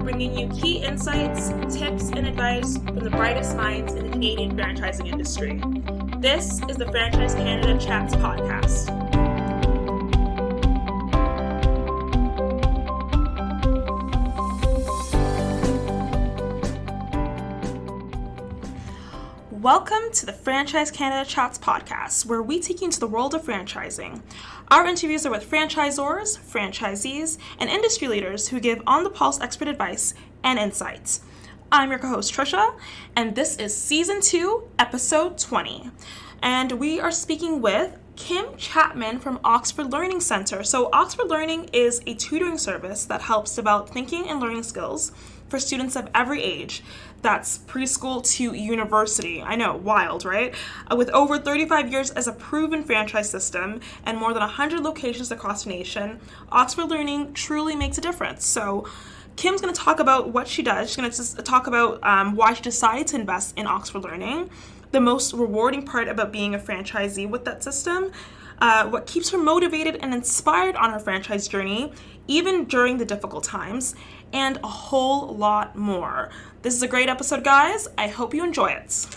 bringing you key insights, tips, and advice from the brightest minds in the Canadian franchising industry. This is the Franchise Canada Chats podcast. Welcome to the Franchise Canada Chats podcast, where we take you into the world of franchising. Our interviews are with franchisors, franchisees, and industry leaders who give on-the-pulse expert advice and insights. I'm your co-host Trisha, and this is Season 2, Episode 20. And we are speaking with Kim Chapman from Oxford Learning Centre. So Oxford Learning is a tutoring service that helps develop thinking and learning skills for students of every age. That's preschool to university. I know, wild, right? With over 35 years as a proven franchise system and more than 100 locations across the nation, Oxford Learning truly makes a difference. So Kim's going to talk about what she does. She's going to just talk about why she decided to invest in Oxford Learning, the most rewarding part about being a franchisee with that system, what keeps her motivated and inspired on her franchise journey, even during the difficult times, and a whole lot more. This is a great episode, guys. I hope you enjoy it.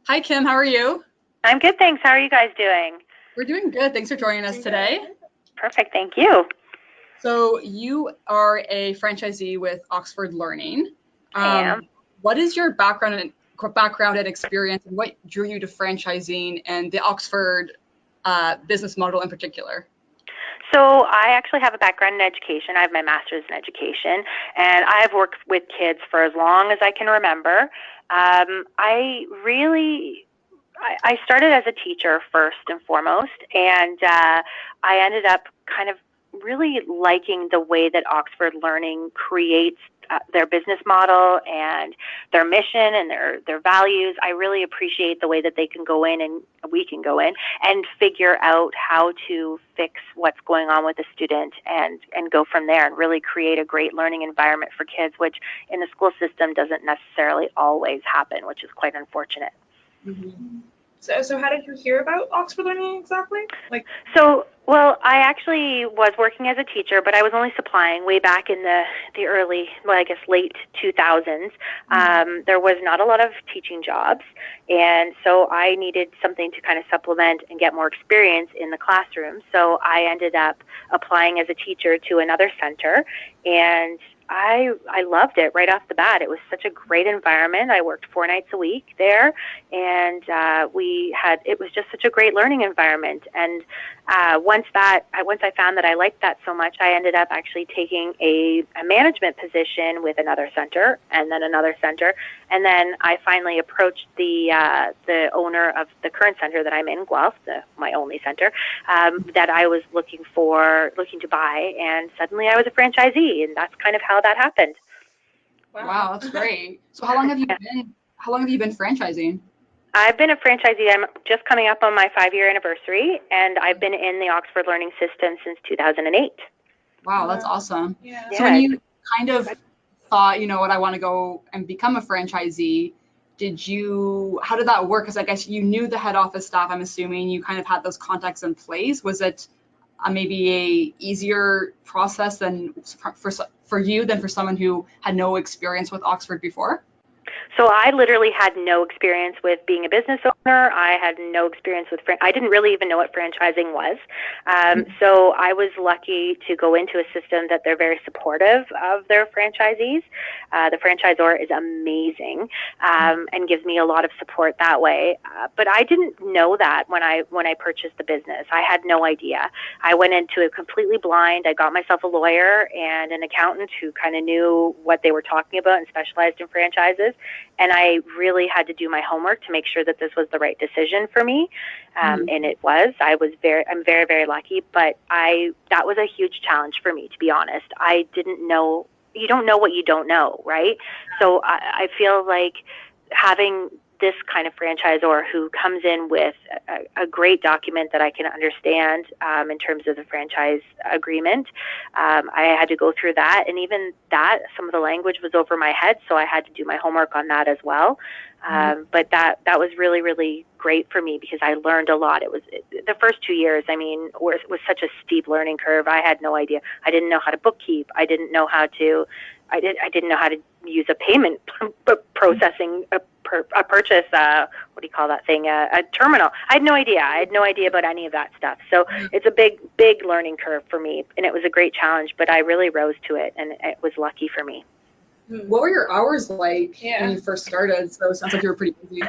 Hi, Kim. How are you? I'm good, thanks. How are you guys doing? We're doing good. Thanks for joining us today. Perfect. Thank you. So you are a franchisee with Oxford Learning. I am. What is your background and experience, and what drew you to franchising and the Oxford business model in particular? So I actually have a background in education. I have my master's in education, and I've worked with kids for as long as I can remember. I started as a teacher first and foremost, and I ended up kind of really liking the way that Oxford Learning creates their business model and their mission and their values. I really appreciate the way that they can go in, and we can go in and figure out how to fix what's going on with the student and go from there and really create a great learning environment for kids, which in the school system doesn't necessarily always happen, which is quite unfortunate. Mm-hmm. So how did you hear about Oxford Learning exactly? Well, I actually was working as a teacher, but I was only supplying way back in the early, late 2000s. There was not a lot of teaching jobs, and so I needed something to kind of supplement and get more experience in the classroom. So I ended up applying as a teacher to another center, and I loved it right off the bat. It was such a great environment. I worked 4 nights a week there, and it was just such a great learning environment. And once I found that I liked that so much, I ended up actually taking a management position with another center, and then another center, and then I finally approached the owner of the current center that I'm in, Guelph, my only center, that I was looking to buy, and suddenly I was a franchisee, and that's kind of how that happened. Wow, that's great. So how long have you been franchising? I've been a franchisee. I'm just coming up on my 5-year anniversary, and I've been in the Oxford Learning System since 2008. Wow, that's awesome. Yeah. So when you kind of thought, I want to go and become a franchisee, how did that work? Because I guess you knew the head office staff, I'm assuming you kind of had those contacts in place. Was it maybe a easier process than for you than for someone who had no experience with Oxford before? So I literally had no experience with being a business owner. I had no experience with I didn't really even know what franchising was. So I was lucky to go into a system that they're very supportive of their franchisees. The franchisor is amazing and gives me a lot of support that way. But I didn't know that when I purchased the business. I had no idea. I went into it completely blind. I got myself a lawyer and an accountant who kind of knew what they were talking about and specialized in franchises. And I really had to do my homework to make sure that this was the right decision for me. And it was. I'm very, very lucky. But that was a huge challenge for me, to be honest. I didn't know. You don't know what you don't know, right? So I feel like having this kind of franchisor who comes in with a great document that I can understand in terms of the franchise agreement. I had to go through that, and even that, some of the language was over my head, so I had to do my homework on that as well. But that was really, really great for me because I learned a lot. The first 2 years, I mean, was such a steep learning curve. I had no idea. I didn't know how to bookkeep. I didn't know how to use a payment processing a purchase. What do you call that thing? A terminal. I had no idea. I had no idea about any of that stuff. So it's a big learning curve for me, and it was a great challenge. But I really rose to it, and it was lucky for me. What were your hours like when you first started? So it sounds like you were pretty busy.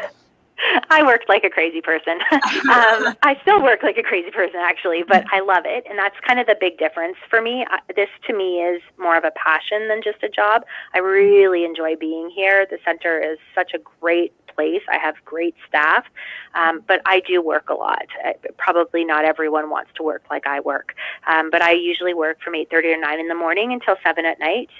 I worked like a crazy person. I still work like a crazy person, actually, but I love it. And that's kind of the big difference for me. This, to me, is more of a passion than just a job. I really enjoy being here. The center is such a great place. I have great staff, but I do work a lot. Probably not everyone wants to work like I work, but I usually work from 8:30 or 9 in the morning until 7 at night.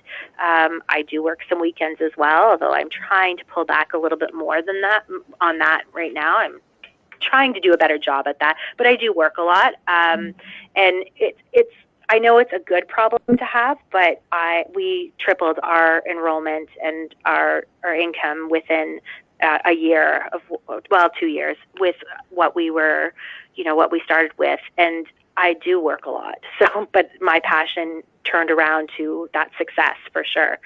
I do work some weekends as well, although I'm trying to pull back a little bit more than that on that right now. I'm trying to do a better job at that, but I do work a lot, and it's I know it's a good problem to have, but we tripled our enrollment and our income within a year of 2 years with what we were, what we started with, and I do work a lot. So, but my passion turned around to that success for sure.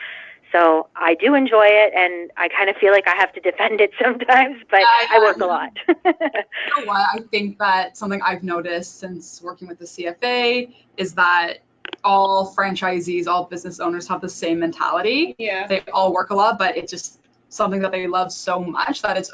So I do enjoy it, and I kind of feel like I have to defend it sometimes, but I work a lot. You know what? I think that something I've noticed since working with the CFA is that all franchisees, all business owners have the same mentality. Yeah. They all work a lot, but it's just something that they love so much that it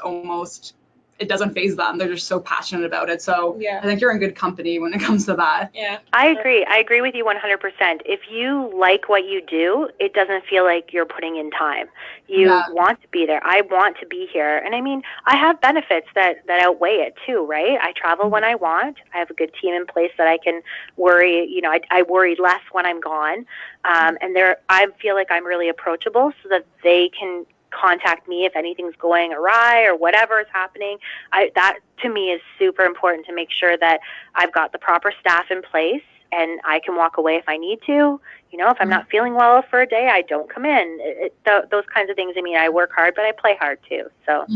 doesn't faze them. They're just so passionate about it. So I think you're in good company when it comes to that. Yeah. I agree. I agree with you 100%. If you like what you do, it doesn't feel like you're putting in time. You want to be there. I want to be here. And I mean, I have benefits that outweigh it too, right? I travel when I want. I have a good team in place that I can worry, I worry less when I'm gone. And I feel like I'm really approachable so that they can contact me if anything's going awry or whatever is happening. That to me is super important, to make sure that I've got the proper staff in place and I can walk away if I need to. If I'm not feeling well for a day, I don't come in. Those kinds of things. I mean, I work hard, but I play hard too. So,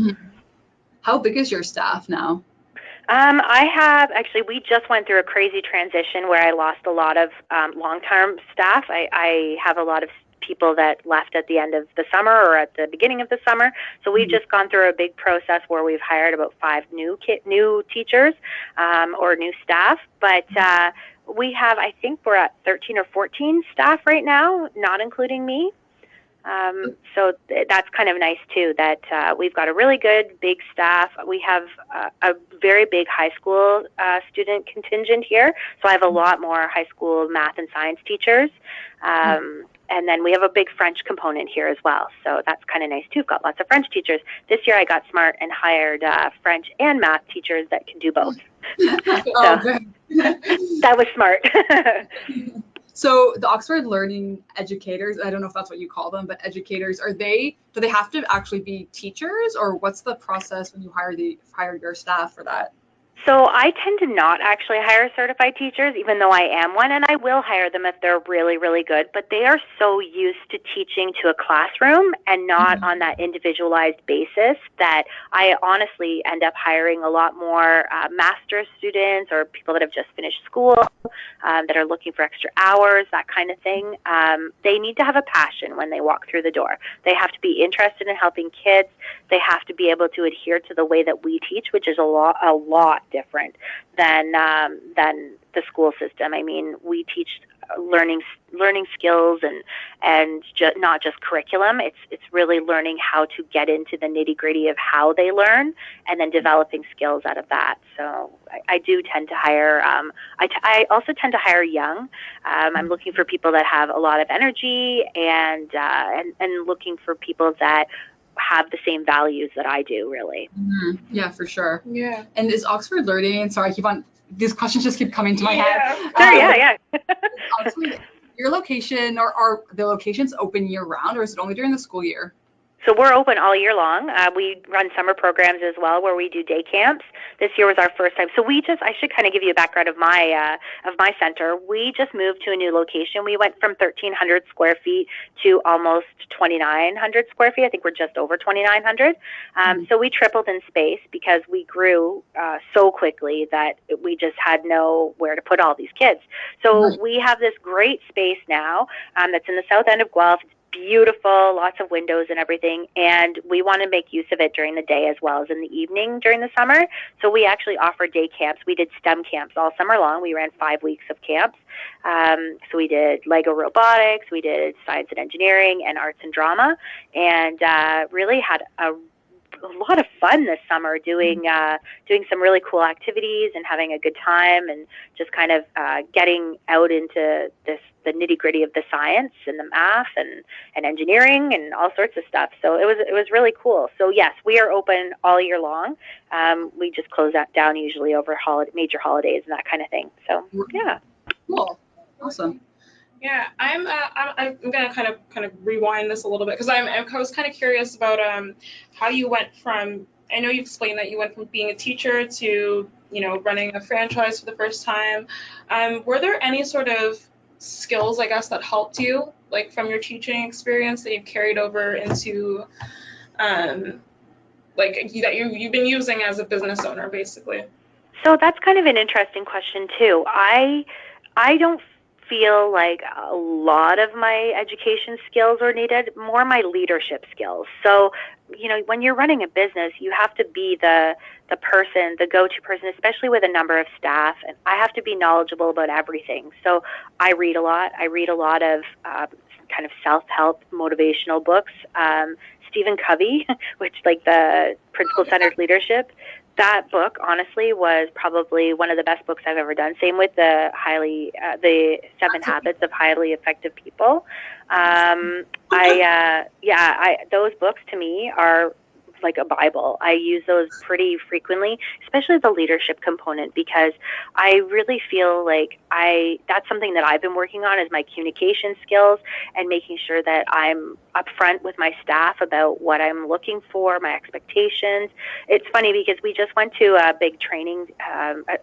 How big is your staff now? We just went through a crazy transition where I lost a lot of long-term staff. I have a lot of people that left at the end of the summer or at the beginning of the summer. So we've just gone through a big process where we've hired about 5 new teachers or new staff. But we have, I think we're at 13 or 14 staff right now, not including me. So that's kind of nice too, that we've got a really good big staff. We have a very big high school student contingent here. So I have a lot more high school math and science teachers. And then we have a big French component here as well. So that's kind of nice too. We've got lots of French teachers. This year I got smart and hired French and math teachers that can do both. That was smart. So the Oxford Learning Educators, I don't know if that's what you call them, but educators, do they have to actually be teachers, or what's the process when you hire your staff for that? So I tend to not actually hire certified teachers, even though I am one, and I will hire them if they're really, really good. But they are so used to teaching to a classroom and not on that individualized basis that I honestly end up hiring a lot more master's students or people that have just finished school that are looking for extra hours, that kind of thing. They need to have a passion when they walk through the door. They have to be interested in helping kids. They have to be able to adhere to the way that we teach, which is a lot different than the school system. I mean, we teach learning skills and not just curriculum. It's really learning how to get into the nitty-gritty of how they learn and then developing skills out of that. So I do tend to hire. I also tend to hire young. I'm looking for people that have a lot of energy and looking for people that have the same values that I do, really. Yeah, for sure. Yeah. And is Oxford Learning, sorry, these questions just keep coming to my head. Sure, yeah. Oxford, your location, or are the locations open year round, or is it only during the school year? So we're open all year long. We run summer programs as well where we do day camps. This year was our first time. So I should kind of give you a background of my center. We just moved to a new location. We went from 1,300 square feet to almost 2,900 square feet. I think we're just over 2,900. So we tripled in space because we grew so quickly that we just had nowhere to put all these kids. So we have this great space now that's in the south end of Guelph. It's beautiful, lots of windows and everything, and we want to make use of it during the day as well as in the evening during the summer. So we actually offer day camps. We did STEM camps all summer long. We ran 5 weeks of camps. So we did Lego robotics, we did science and engineering, and arts and drama, and really had a lot of fun this summer doing some really cool activities and having a good time and just kind of getting out into the nitty-gritty of the science and the math and engineering and all sorts of stuff. So it was really cool. So yes, we are open all year long. We just close that down usually over major holidays and that kind of thing. So yeah. Cool. Awesome. Yeah, I'm gonna kind of rewind this a little bit because I was kind of curious about how you went from. I know you explained that you went from being a teacher to running a franchise for the first time. Were there any sort of skills, I guess, that helped you, like from your teaching experience, that you've carried over into that you've been using as a business owner, basically? So that's kind of an interesting question too. I don't feel like a lot of my education skills are needed, more my leadership skills. So, when you're running a business, you have to be the person, the go-to person, especially with a number of staff, and I have to be knowledgeable about everything. So I read a lot. I read a lot of kind of self-help motivational books. Stephen Covey, which like the Principle-Centered Leadership, that book, honestly, was probably one of the best books I've ever done. Same with the 7 Habits of Highly Effective People. Those books to me are like a Bible. I use those pretty frequently, especially the leadership component, because I really feel like that's something that I've been working on is my communication skills and making sure that I'm upfront with my staff about what I'm looking for, my expectations. It's funny because we just went to a big training,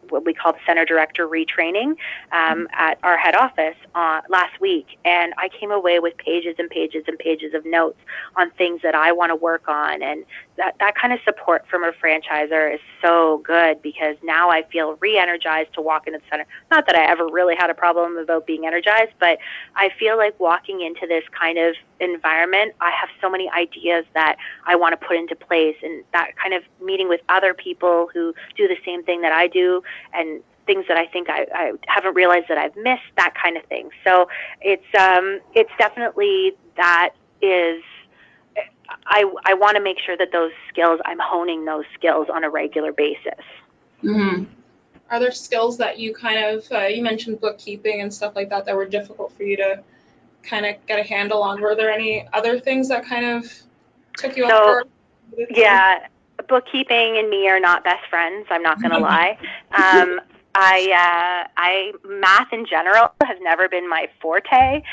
what we call the Center Director Retraining at our head office last week, and I came away with pages and pages and pages of notes on things that I want to work on, and that kind of support from a franchisor is so good because now I feel re-energized to walk into the center. Not that I ever really had a problem about being energized, but I feel like walking into this kind of environment, I have so many ideas that I want to put into place, and that kind of meeting with other people who do the same thing that I do and things that I think I haven't realized that I've missed, that kind of thing. So it's definitely that is, I want to make sure that those skills, I'm honing those skills on a regular basis. Mm-hmm. Are there skills that you kind of, you mentioned bookkeeping and stuff like that were difficult for you to kind of get a handle on? Were there any other things that kind of took you off guard? Yeah, bookkeeping and me are not best friends. I'm not going to lie. Math in general has never been my forte.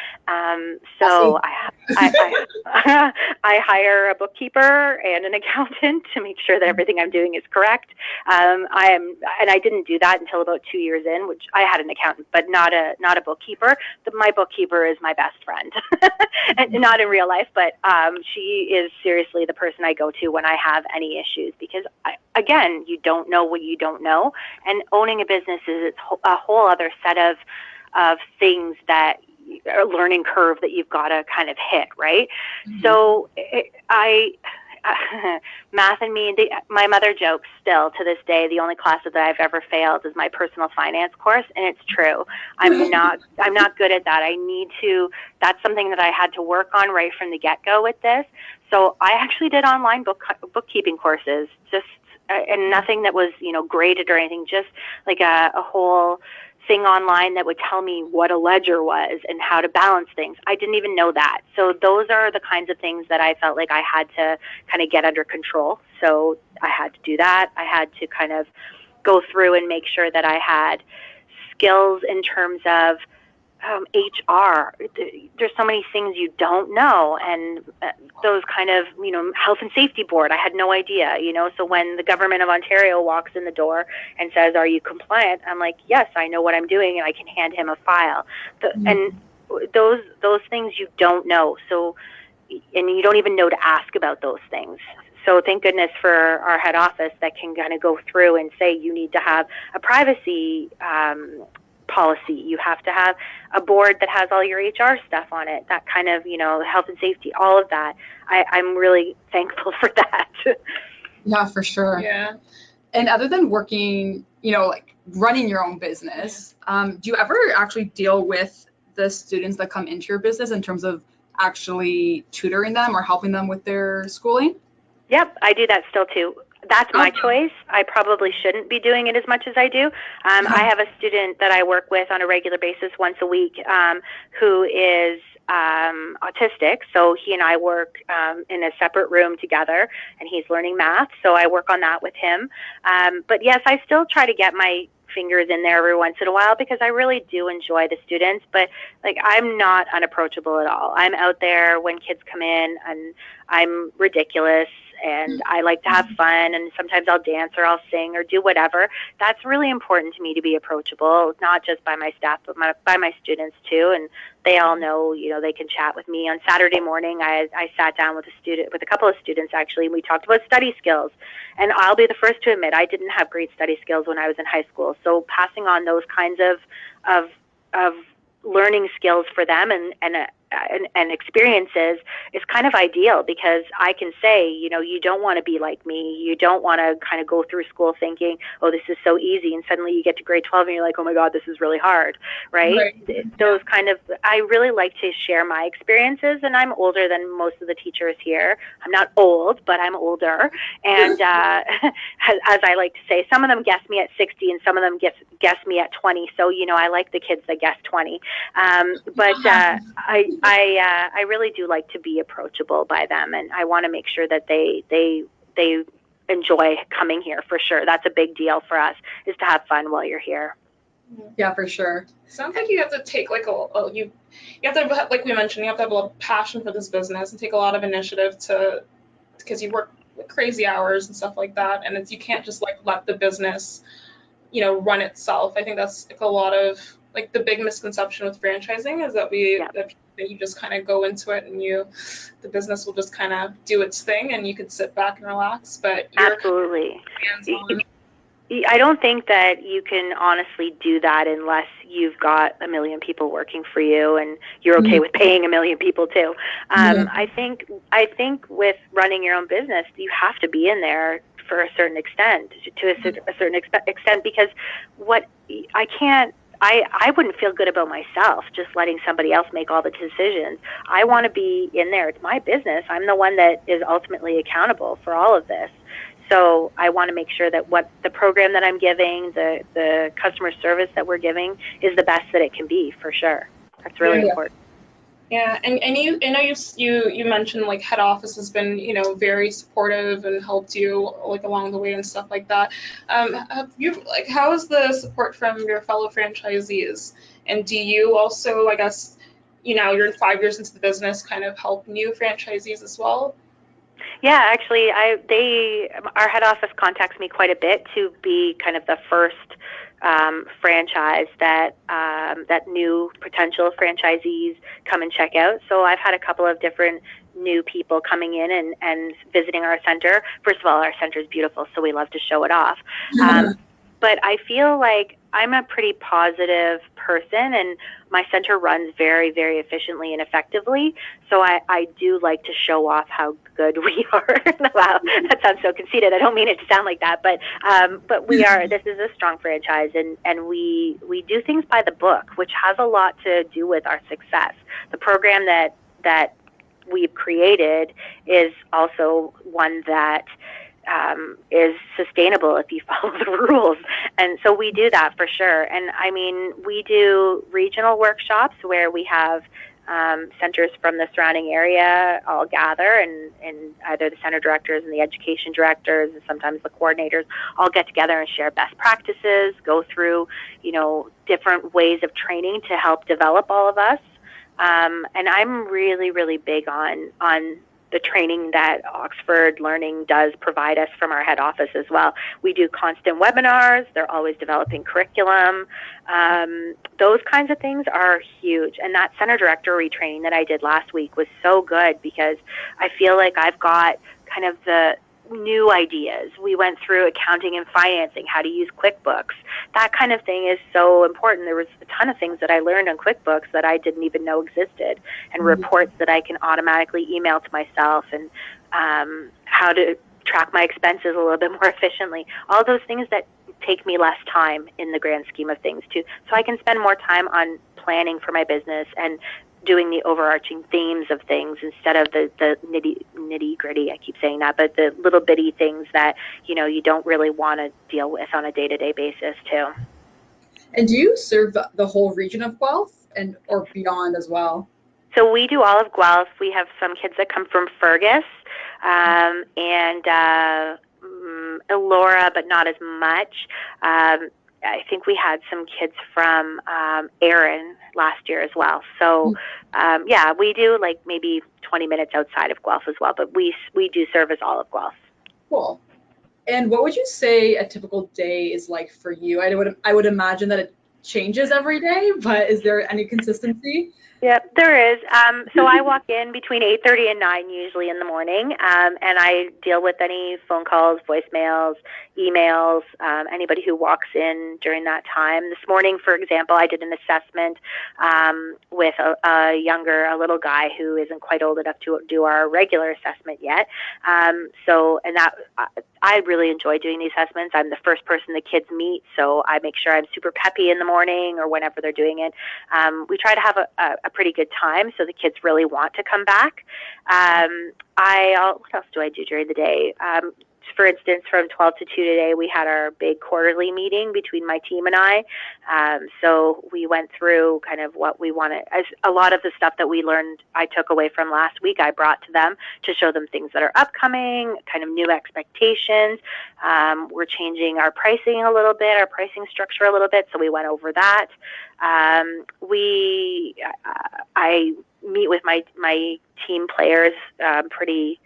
So I hire a bookkeeper and an accountant to make sure that everything I'm doing is correct. And I didn't do that until about 2 years in, which I had an accountant, but not a bookkeeper. My bookkeeper is my best friend, and not in real life, but she is seriously the person I go to when I have any issues, because again, you don't know what you don't know, and owning a business is a whole other set of things that a learning curve that you've got to kind of hit, right? Mm-hmm. So math and me, my mother jokes still to this day, the only class that I've ever failed is my personal finance course, and it's true. I'm not good at that. That's something that I had to work on right from the get-go with this. So I actually did online bookkeeping courses, and nothing that was, graded or anything, just like a whole thing online that would tell me what a ledger was and how to balance things. I didn't even know that. So those are the kinds of things that I felt like I had to kind of get under control. So I had to do that. I had to kind of go through and make sure that I had skills in terms of HR. There's so many things you don't know, and those kind of, health and safety board, I had no idea, so when the government of Ontario walks in the door and says, are you compliant? I'm like, yes, I know what I'm doing, and I can hand him a file. And those things you don't know, so, and you don't even know to ask about those things. So thank goodness for our head office that can kind of go through and say, you need to have a privacy policy. You have to have a board that has all your HR stuff on it, that kind of, health and safety, all of that. I'm really thankful for that. Yeah, for sure. Yeah. And other than working, like running your own business, do you ever actually deal with the students that come into your business in terms of actually tutoring them or helping them with their schooling? Yep, I do that still too. That's my choice. I probably shouldn't be doing it as much as I do. I have a student that I work with on a regular basis once a week who is autistic. So he and I work in a separate room together, and he's learning math. So I work on that with him. But yes, I still try to get my fingers in there every once in a while because I really do enjoy the students, but I'm not unapproachable at all. I'm out there when kids come in, and I'm ridiculous, and I like to have fun, and sometimes I'll dance or I'll sing or do whatever. That's really important to me, to be approachable, not just by my staff, but by my students too. And they all know, they can chat with me. On Saturday morning, I sat down with a couple of students actually, and we talked about study skills. And I'll be the first to admit I didn't have great study skills when I was in high school. So passing on those kinds of learning skills for them and experiences is kind of ideal, because I can say, you don't want to be like me. You don't want to kind of go through school thinking, oh, this is so easy, and suddenly you get to grade 12 and you're like, oh my God, this is really hard, right? Those kind of, I really like to share my experiences, and I'm older than most of the teachers here. I'm not old, but I'm older, and as I like to say, some of them guess me at 60 and some of them guess me at 20, so I like the kids that guess 20. But I really do like to be approachable by them, and I want to make sure that they enjoy coming here for sure. That's a big deal for us, is to have fun while you're here. Yeah, for sure. Sounds like you have to take you have to have, like we mentioned, you have to have a lot of passion for this business and take a lot of initiative because you work crazy hours and stuff like that, and you can't just let the business run itself. I think that's a lot of the big misconception with franchising is that that you just kind of go into it and the business will just kind of do its thing and you can sit back and relax. But absolutely, I don't think that you can honestly do that unless you've got a million people working for you and you're okay with paying a million people too. I think with running your own business, you have to be in there for a certain extent, because I wouldn't feel good about myself just letting somebody else make all the decisions. I want to be in there. It's my business. I'm the one that is ultimately accountable for all of this. So I want to make sure that what the program that I'm giving, the customer service that we're giving, is the best that it can be, for sure. That's really important. Yeah, and I know you mentioned head office has been very supportive and helped you along the way and stuff like that. Have you how is the support from your fellow franchisees, and do you also, I guess, you're 5 years into the business, kind of help new franchisees as well? Yeah, actually, our head office contacts me quite a bit to be kind of the first franchise that new potential franchisees come and check out. So I've had a couple of different new people coming in and visiting our center. First of all, our center is beautiful, so we love to show it off. But I feel like I'm a pretty positive person, and my center runs very, very efficiently and effectively. So I do like to show off how good we are. Wow, that sounds so conceited. I don't mean it to sound like that, but we are. This is a strong franchise, and we do things by the book, which has a lot to do with our success. The program that we've created is also one that is sustainable if you follow the rules. And so we do that for sure. And I mean, we do regional workshops where we have centers from the surrounding area all gather, and either the center directors and the education directors and sometimes the coordinators all get together and share best practices, go through, different ways of training to help develop all of us. And I'm really, really big on the training that Oxford Learning does provide us from our head office as well. We do constant webinars. They're always developing curriculum. Those kinds of things are huge. And that center director retraining that I did last week was so good because I feel like I've got kind of the new ideas. We went through accounting and financing, how to use QuickBooks. That kind of thing is so important. There was a ton of things that I learned on QuickBooks that I didn't even know existed, and reports that I can automatically email to myself, and how to track my expenses a little bit more efficiently. All those things that take me less time in the grand scheme of things too. So I can spend more time on planning for my business and doing the overarching themes of things instead of the nitty gritty. I keep saying that, but the little bitty things that, you don't really want to deal with on a day-to-day basis too. And do you serve the whole region of Guelph or beyond as well? So we do all of Guelph. We have some kids that come from Fergus, and Elora, but not as much. I think we had some kids from Erin last year as well. So, we do like maybe 20 minutes outside of Guelph as well, but we do service all of Guelph. Cool. And what would you say a typical day is like for you? I would imagine that it changes every day, but is there any consistency? Yep, there is. So I walk in between 8:30 and 9 usually in the morning, and I deal with any phone calls, voicemails, emails, anybody who walks in during that time. This morning, for example, I did an assessment with a little guy who isn't quite old enough to do our regular assessment yet. I really enjoy doing the assessments. I'm the first person the kids meet, so I make sure I'm super peppy in the morning or whenever they're doing it. We try to have a pretty good time, so the kids really want to come back. What else do I do during the day? For instance, from 12 to 2 today, we had our big quarterly meeting between my team and I. So we went through kind of what we wanted. A lot of the stuff that we learned, I took away from last week, I brought to them to show them things that are upcoming, kind of new expectations. We're changing our pricing a little bit, our pricing structure a little bit, so we went over that. I meet with my team players pretty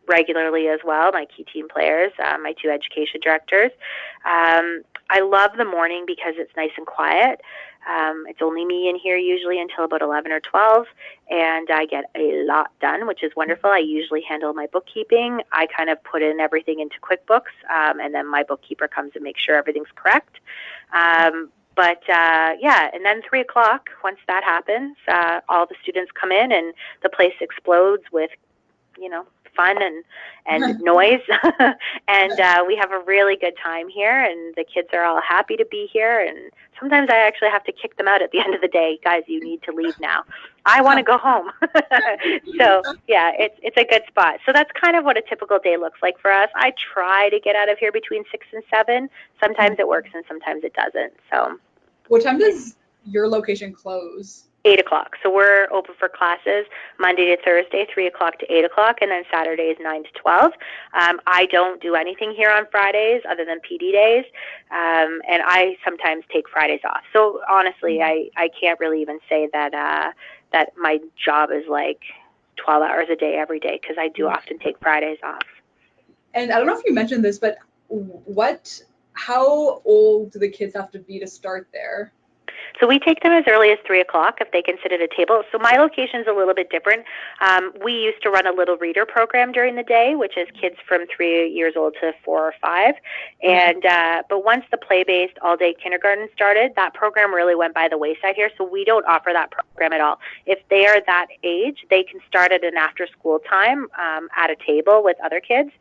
regularly as well, my key team players, my two education directors. I love the morning because it's nice and quiet. It's only me in here usually until about 11 or 12, and I get a lot done, which is wonderful. I usually handle my bookkeeping. I kind of put in everything into QuickBooks, and then my bookkeeper comes and makes sure everything's correct. And then 3 o'clock, once that happens, all the students come in and the place explodes with, fun and noise. And we have a really good time here, and the kids are all happy to be here. And sometimes I actually have to kick them out at the end of the day. Guys, you need to leave now. I want to go home. So yeah, it's a good spot. So that's kind of what a typical day looks like for us. I try to get out of here between 6 and 7. Sometimes it works and sometimes it doesn't. So what time does your location close? 8 o'clock. So we're open for classes Monday to Thursday, 3 o'clock to 8 o'clock, and then Saturdays 9 to 12. I don't do anything here on Fridays other than PD days, and I sometimes take Fridays off. So honestly, I can't really even say that my job is like 12 hours a day every day, because I do often take Fridays off. And I don't know if you mentioned this, but how old do the kids have to be to start there? So we take them as early as 3 o'clock if they can sit at a table. So my location's a little bit different. We used to run a little reader program during the day, which is kids from 3 years old to 4 or 5. And but once the play-based all-day kindergarten started, that program really went by the wayside here. So we don't offer that program at all. If they are that age, they can start at an after-school time at a table with other kids.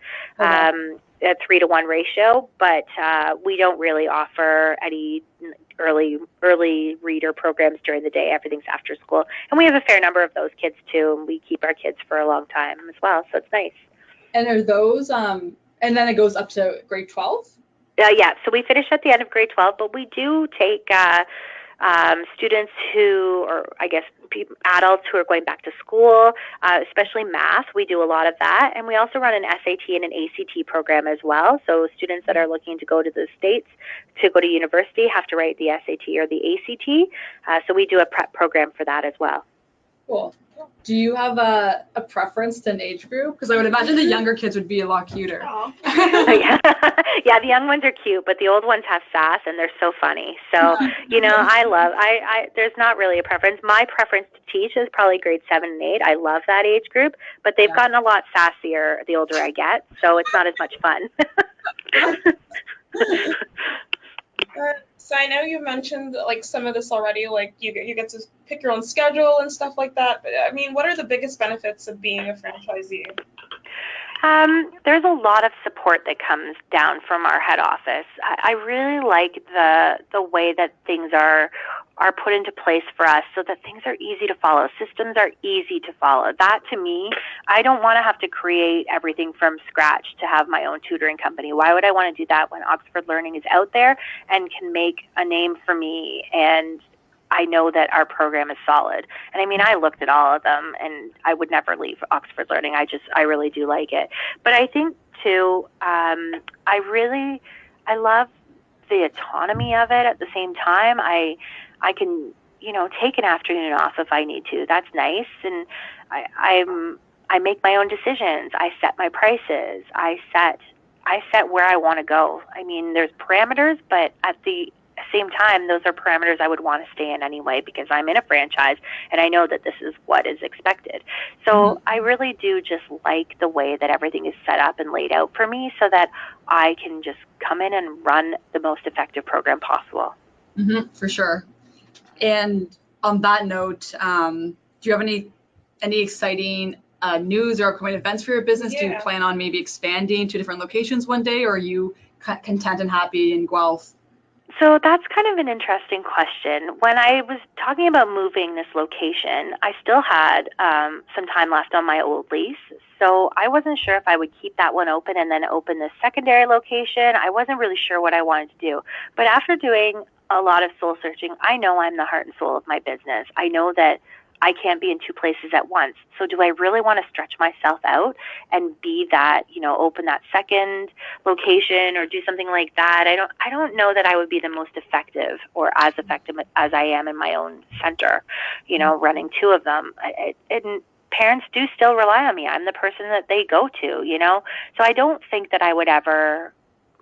A 3-to-1 ratio, but we don't really offer any early reader programs during the day. Everything's after school, and we have a fair number of those kids too, and we keep our kids for a long time as well, so it's nice. And are those and then it goes up to grade 12? Yeah, so we finish at the end of grade 12, but we do take students who, or I guess adults who are going back to school, especially math. We do a lot of that. And we also run an SAT and an ACT program as well. So students that are looking to go to the States to go to university have to write the SAT or the ACT. So we do a prep program for that as well. Cool. Do you have a preference to an age group? Because I would imagine the younger kids would be a lot cuter. Yeah, the young ones are cute, but the old ones have sass and they're so funny. So, I there's not really a preference. My preference to teach is probably grade 7 and 8. I love that age group, but they've gotten a lot sassier the older I get, so it's not as much fun. So I know you mentioned like some of this already, like you get to pick your own schedule and stuff like that. But I mean, what are the biggest benefits of being a franchisee? There's a lot of support that comes down from our head office. I really like the way that things are put into place for us so that things are easy to follow. Systems are easy to follow. That, to me, I don't want to have to create everything from scratch to have my own tutoring company. Why would I want to do that when Oxford Learning is out there and can make a name for me, and I know that our program is solid? And I mean, I looked at all of them and I would never leave Oxford Learning. I really do like it. But I think too, I love the autonomy of it. At the same time, I can, take an afternoon off if I need to. That's nice. And I make my own decisions. I set my prices. I set where I want to go. I mean, there's parameters, but at the same time, those are parameters I would want to stay in anyway, because I'm in a franchise and I know that this is what is expected. So I really do just like the way that everything is set up and laid out for me so that I can just come in and run the most effective program possible. For sure. And on that note, do you have any exciting news or upcoming events for your business? Do you plan on maybe expanding to different locations one day, or are you content and happy in Guelph? So that's kind of an interesting question. When I was talking about moving this location, I still had some time left on my old lease. So I wasn't sure if I would keep that one open and then open the secondary location. I wasn't really sure what I wanted to do. But after doing a lot of soul searching, I know I'm the heart and soul of my business. I know that I can't be in two places at once. So do I really want to stretch myself out and be that, open that second location or do something like that? I don't know that I would be the most effective or as effective as I am in my own center, running two of them. And parents do still rely on me. I'm the person that they go to, So I don't think that I would ever,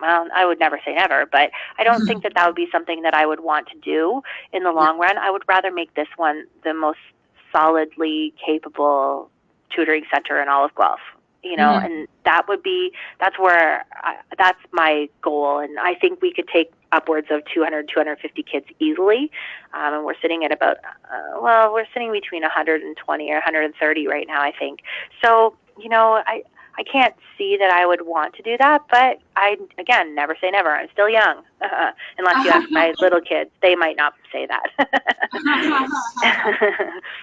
well, I would never say never, but I don't think that would be something that I would want to do in the long run. I would rather make this one the most solidly capable tutoring center in all of Guelph, and that's my goal. And I think we could take upwards of 200, 250 kids easily. And we're sitting at about, we're sitting between 120 or 130 right now, I think. So, I can't see that I would want to do that, but again, never say never. I'm still young. Unless you ask my little kids, they might not say that.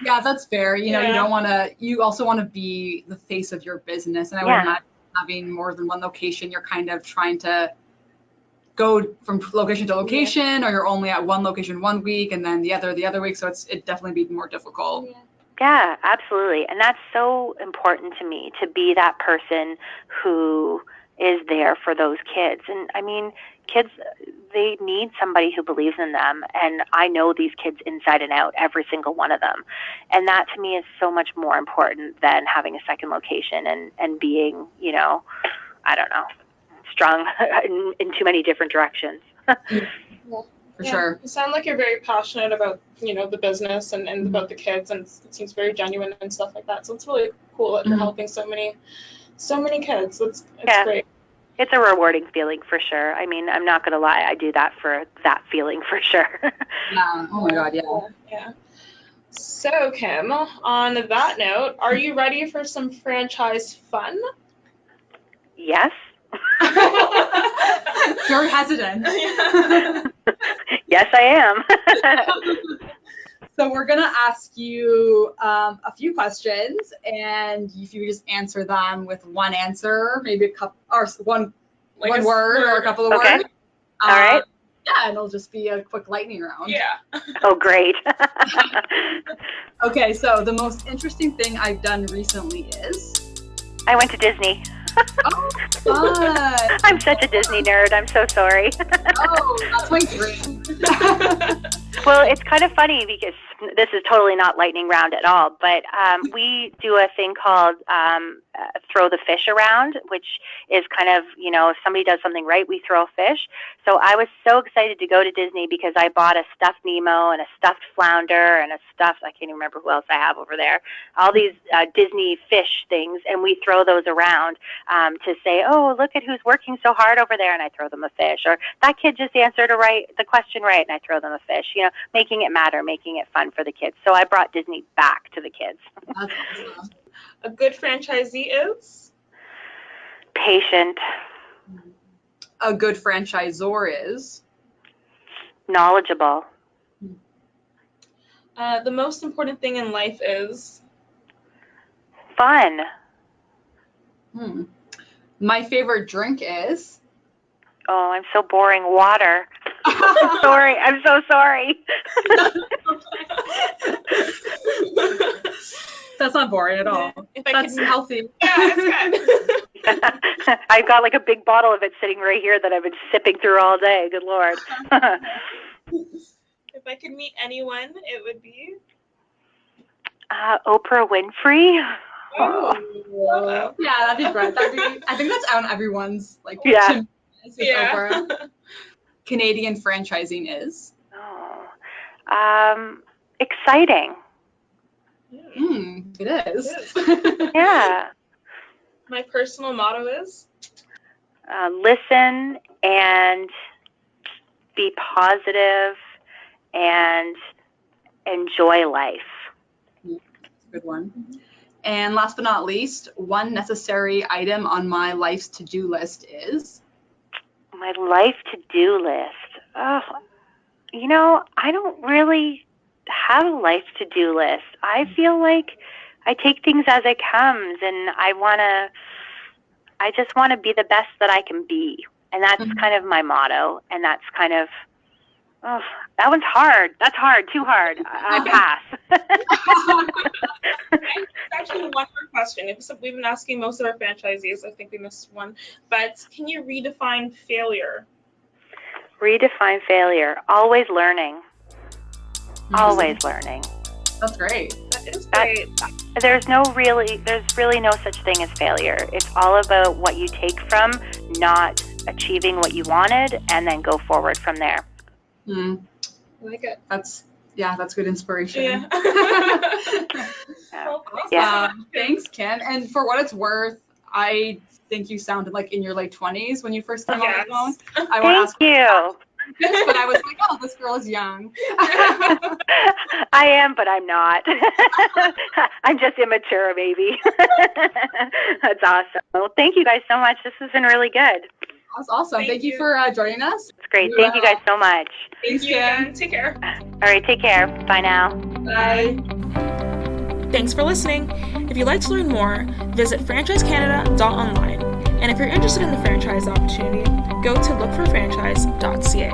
Yeah, that's fair. You don't want to, you also want to be the face of your business. And I would imagine having more than one location, you're kind of trying to go from location to location, or you're only at one location one week and then the other week. So it'd definitely be more difficult. Yeah, absolutely. And that's so important to me, to be that person who is there for those kids. And I mean, kids, they need somebody who believes in them. And I know these kids inside and out, every single one of them. And that to me is so much more important than having a second location and being, I don't know, strong in too many different directions. For sure. You sound like you're very passionate about, the business and about the kids, and it seems very genuine and stuff like that. So it's really cool that you're helping so many kids. It's great. It's a rewarding feeling for sure. I mean, I'm not going to lie. I do that for that feeling for sure. Yeah. Oh my God. Yeah. Yeah. So Kim, on that note, are you ready for some franchise fun? Yes. Very hesitant. Yes, I am. So we're going to ask you a few questions, and if you just answer them with one answer, maybe a couple, or one word or a couple of words. All right. Yeah, and it'll just be a quick lightning round. Yeah. Oh, great. Okay, so the most interesting thing I've done recently is... I went to Disney. Oh, fun! I'm such a Disney nerd. I'm so sorry. Oh, that's my dream. Well, it's kind of funny because this is totally not lightning round at all, but we do a thing called throw the fish around, which is kind of, if somebody does something right, we throw a fish. So I was so excited to go to Disney because I bought a stuffed Nemo and a stuffed flounder and I can't even remember who else I have over there, all these Disney fish things, and we throw those around to say, oh, look at who's working so hard over there, and I throw them a fish. Or that kid just answered the question right, and I throw them a fish. Making it matter, making it fun for the kids. So I brought Disney back to the kids. That's awesome. A good franchisee is? Patient. A good franchisor is? Knowledgeable. The most important thing in life is? Fun. My favorite drink is? Oh, I'm so boring. Water. Sorry. I'm so sorry. That's not boring at all. That's healthy. Yeah, it's good. I've got like a big bottle of it sitting right here that I've been sipping through all day. Good Lord. If I could meet anyone, it would be? Oprah Winfrey. Oh. Yeah, that'd be great. I think that's on everyone's Yeah. Oprah. Canadian franchising is? Exciting. It is. Yeah. My personal motto is? Listen and be positive and enjoy life. Good one. And last but not least, one necessary item on my life's to-do list is? My life to-do list. Oh, I don't really have a life to-do list. I feel like I take things as it comes, and I just want to be the best that I can be. And that's kind of my motto. And that's kind of, that one's hard. That's hard, too hard. I pass. Actually, one more question. We've been asking most of our franchisees. I think we missed one. But can you redefine failure? Redefine failure. Always learning. Always learning. That's great. That is great. There's really no such thing as failure. It's all about what you take from not achieving what you wanted and then go forward from there. I like it. That's good inspiration. Yeah. Well, awesome. Yeah. Thanks, Kim. And for what it's worth, I think you sounded like in your late 20s when you first came on the phone. Thank you. But I was like, oh, this girl is young. I am, but I'm not. I'm just immature, maybe. That's awesome. Well, thank you guys so much. This has been really good. That's awesome. Thank you for joining us. It's great. Thank you guys so much. Thank you again. Take care. All right, take care. Bye now. Bye. Thanks for listening. If you'd like to learn more, visit franchisecanada.online. And if you're interested in the franchise opportunity, go to lookforfranchise.ca.